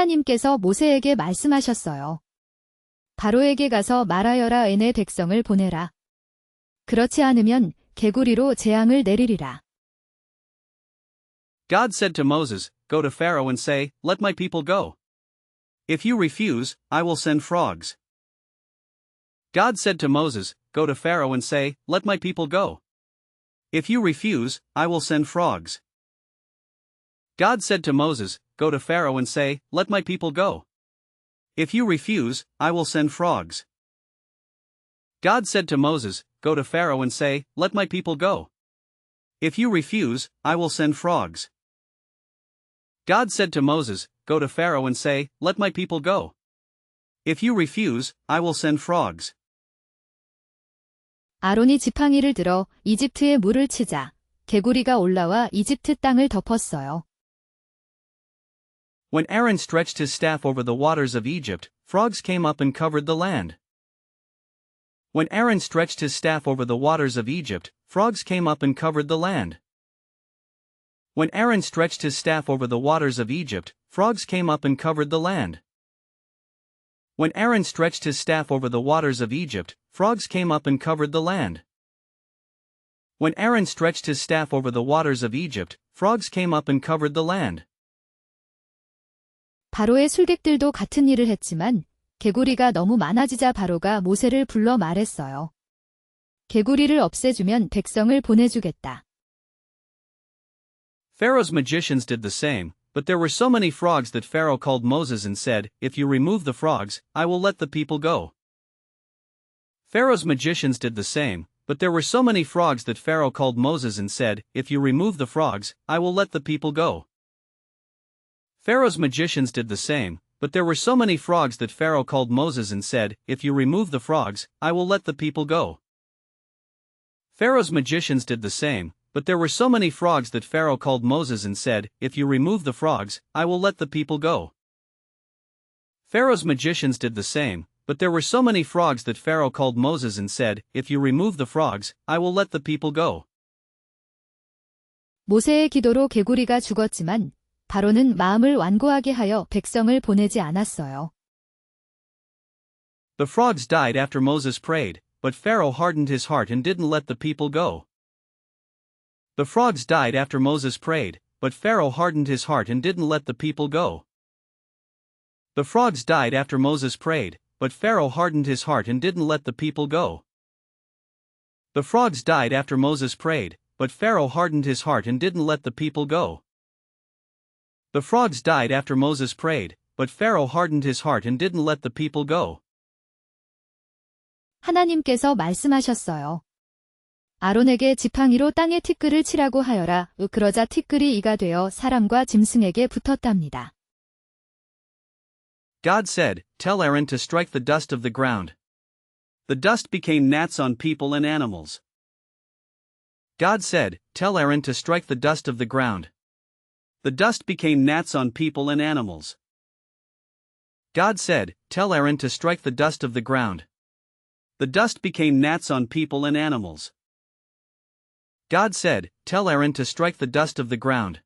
하나님께서 모세에게 말씀하셨어요. 바로에게 가서 말하여라 내 백성을 보내라. 그렇지 않으면 개구리로 재앙을 내리리라. God said to Moses, Go to Pharaoh and say, Let my people go. If you refuse, I will send frogs. God said to Moses, Go to Pharaoh and say, Let my people go. If you refuse, I will send frogs. God said to Moses, Go to Pharaoh and say, Let my people go. If you refuse, I will send frogs. God said to Moses, Go to Pharaoh and say, Let my people go. If you refuse, I will send frogs. God said to Moses, Go to Pharaoh and say, Let my people go. If you refuse, I will send frogs. 아론이 지팡이를 들어 이집트의 물을 치자 개구리가 올라와 이집트 땅을 덮었어요. When Aaron stretched his staff over the waters of Egypt, frogs came up and covered the land. When Aaron stretched his staff over the waters of Egypt, frogs came up and covered the land. When Aaron stretched his staff over the waters of Egypt, frogs came up and covered the land. When Aaron stretched his staff over the waters of Egypt, frogs came up and covered the land. When Aaron stretched his staff over the waters of Egypt, frogs came up and covered the land. 바로의 술객들도 같은 일을 했지만 개구리가 너무 많아지자 바로가 모세를 불러 말했어요. 개구리를 없애주면 백성을 보내주겠다. Pharaoh's magicians did the same, but there were so many frogs that Pharaoh called Moses and said, If you remove the frogs, I will let the people go. Pharaoh's magicians did the same, but there were so many frogs that Pharaoh called Moses and said, If you remove the frogs, I will let the people go. Pharaoh's magicians did the same, but there were so many frogs that Pharaoh called Moses and said, If you remove the frogs, I will let the people go. Pharaoh's magicians did the same, but there were so many frogs that Pharaoh called Moses and said, If you remove the frogs, I will let the people go. Pharaoh's magicians did the same, but there were so many frogs that Pharaoh called Moses and said, If you remove the frogs, I will let the people go. 모세의 기도로 개구리가 죽었지만 바로는 마음을 완고하게 하여 백성을 보내지 않았어요. The frogs died after Moses prayed, but Pharaoh hardened his heart and didn't let the people go. The frogs died after Moses prayed, but Pharaoh hardened his heart and didn't let the people go. The frogs died after Moses prayed, but Pharaoh hardened his heart and didn't let the people go. The frogs died after Moses prayed, but Pharaoh hardened his heart and didn't let the people go. The frogs died after Moses prayed, but Pharaoh hardened his heart and didn't let the people go. 하나님께서 말씀하셨어요. 아론에게 지팡이로 땅에 티끌을 치라고 하여라. 그러자 티끌이 이가 되어 사람과 짐승에게 붙었답니다. God said, Tell Aaron to strike the dust of the ground. The dust became gnats on people and animals. God said, Tell Aaron to strike the dust of the ground. The dust became gnats on people and animals. God said, Tell Aaron to strike the dust of the ground. The dust became gnats on people and animals. God said, Tell Aaron to strike the dust of the ground.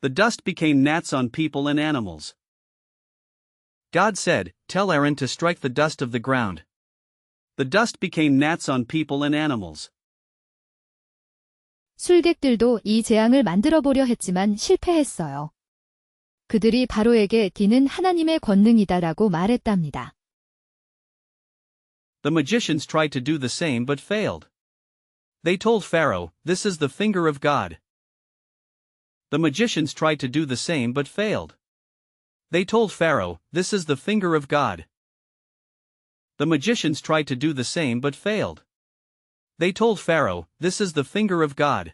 The dust became gnats on people and animals. God said, Tell Aaron to strike the dust of the ground. The dust became gnats on people and animals. 술객들도 이 재앙을 만들어 보려 했지만 실패했어요. 그들이 바로에게 뒤는 하나님의 권능이다라고 말했답니다. The magicians tried to do the same but failed. They told Pharaoh, This is the finger of God. The magicians tried to do the same but failed. They told Pharaoh, This is the finger of God. The magicians tried to do the same but failed. They told Pharaoh, This is the finger of God.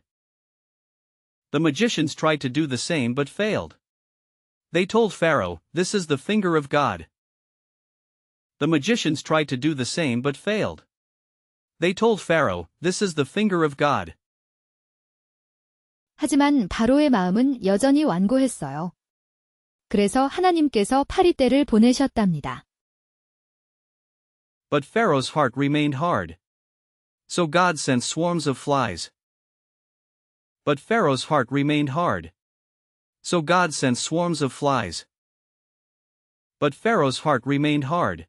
The magicians tried to do the same but failed. They told Pharaoh, This is the finger of God. The magicians tried to do the same but failed. They told Pharaoh, This is the finger of God. 하지만 바로의 마음은 여전히 완고했어요. 그래서 하나님께서 파리떼를 보내셨답니다. But Pharaoh's heart remained hard. So God sent swarms of flies. But Pharaoh's heart remained hard. So God sent swarms of flies. But Pharaoh's heart remained hard.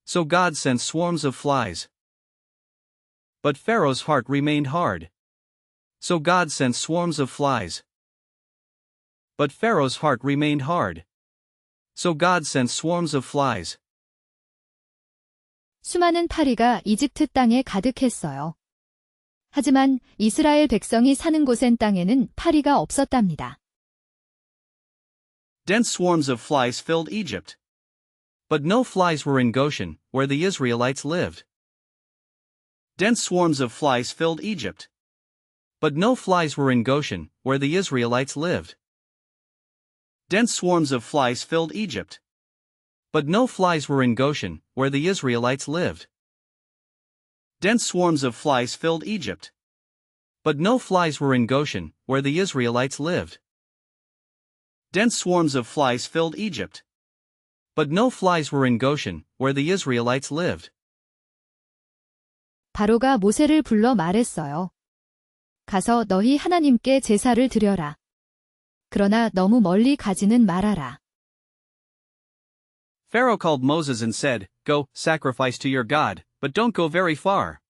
So God sent swarms of flies. But Pharaoh's heart remained hard. So God sent swarms of flies. But Pharaoh's heart remained hard. So God sent swarms of flies. 수많은 파리가 이집트 땅에 가득했어요. 하지만 이스라엘 백성이 사는 곳엔 땅에는 파리가 없었답니다. Dense swarms of flies filled Egypt. But no flies were in Goshen, where the Israelites lived. Dense swarms of flies filled Egypt. But no flies were in Goshen, where the Israelites lived. Dense swarms of flies filled Egypt. But no flies were in Goshen, where the Israelites lived. Dense swarms of flies filled Egypt. But no flies were in Goshen, where the Israelites lived. Dense swarms of flies filled Egypt. But no flies were in Goshen, where the Israelites lived. 바로가 모세를 불러 말했어요. 가서 너희 하나님께 제사를 드려라. 그러나 너무 멀리 가지는 말아라. Pharaoh called Moses and said, Go, sacrifice to your God, but don't go very far.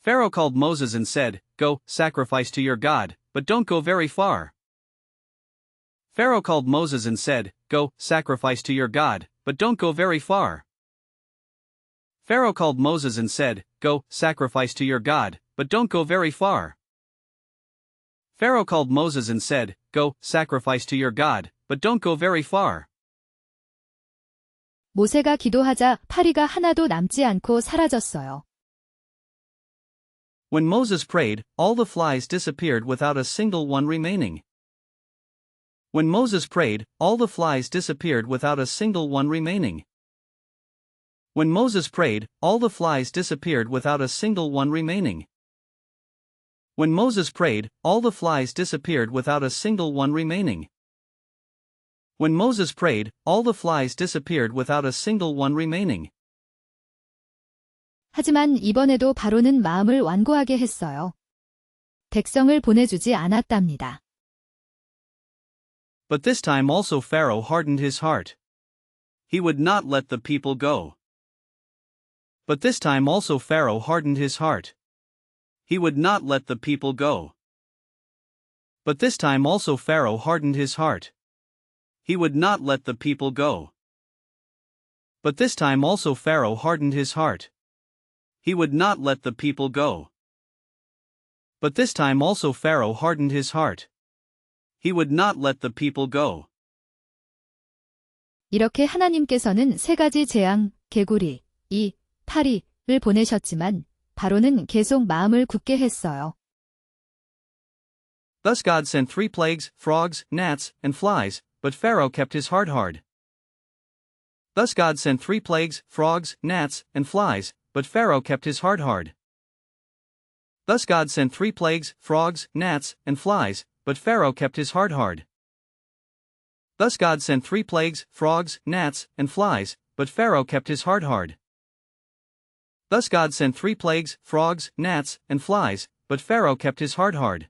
Pharaoh called Moses and said, Go, sacrifice to your God, but don't go very far. Pharaoh called Moses and said, Go, sacrifice to your God, but don't go very far. Pharaoh called Moses and said, Go, sacrifice to your God, but don't go very far. Pharaoh called Moses and said, Go, sacrifice to your God, but don't go very far. 모세가 기도하자 파리가 하나도 남지 않고 사라졌어요. When Moses prayed, all the flies disappeared without a single one remaining. When Moses prayed, all the flies disappeared without a single one remaining. When Moses prayed, all the flies disappeared without a single one remaining. When Moses prayed, all the flies disappeared without a single one remaining. When Moses prayed, all the flies disappeared without a single one remaining. 하지만 이번에도 바로는 마음을 완고하게 했어요. 백성을 보내주지 않았답니다. But this time also Pharaoh hardened his heart. He would not let the people go. But this time also Pharaoh hardened his heart. He would not let the people go. But this time also Pharaoh hardened his heart. He would not let the people go. But this time also Pharaoh hardened his heart. He would not let the people go. But this time also Pharaoh hardened his heart. He would not let the people go. 이렇게 하나님께서는 세 가지 재앙, 개구리, 파리를 보내셨지만 바로는 계속 마음을 굳게 했어요. Thus God sent 3 plagues, frogs, gnats, and flies, but Pharaoh kept his heart hard. Thus God sent 3 plagues, frogs, gnats, and flies, but Pharaoh kept his heart hard. Thus God sent 3 plagues, frogs, gnats, and flies, but Pharaoh kept his heart hard. Thus God sent 3 plagues, frogs, gnats, and flies, but Pharaoh kept his heart hard. Thus God sent 3 plagues, frogs, gnats, and flies, but Pharaoh kept his heart hard.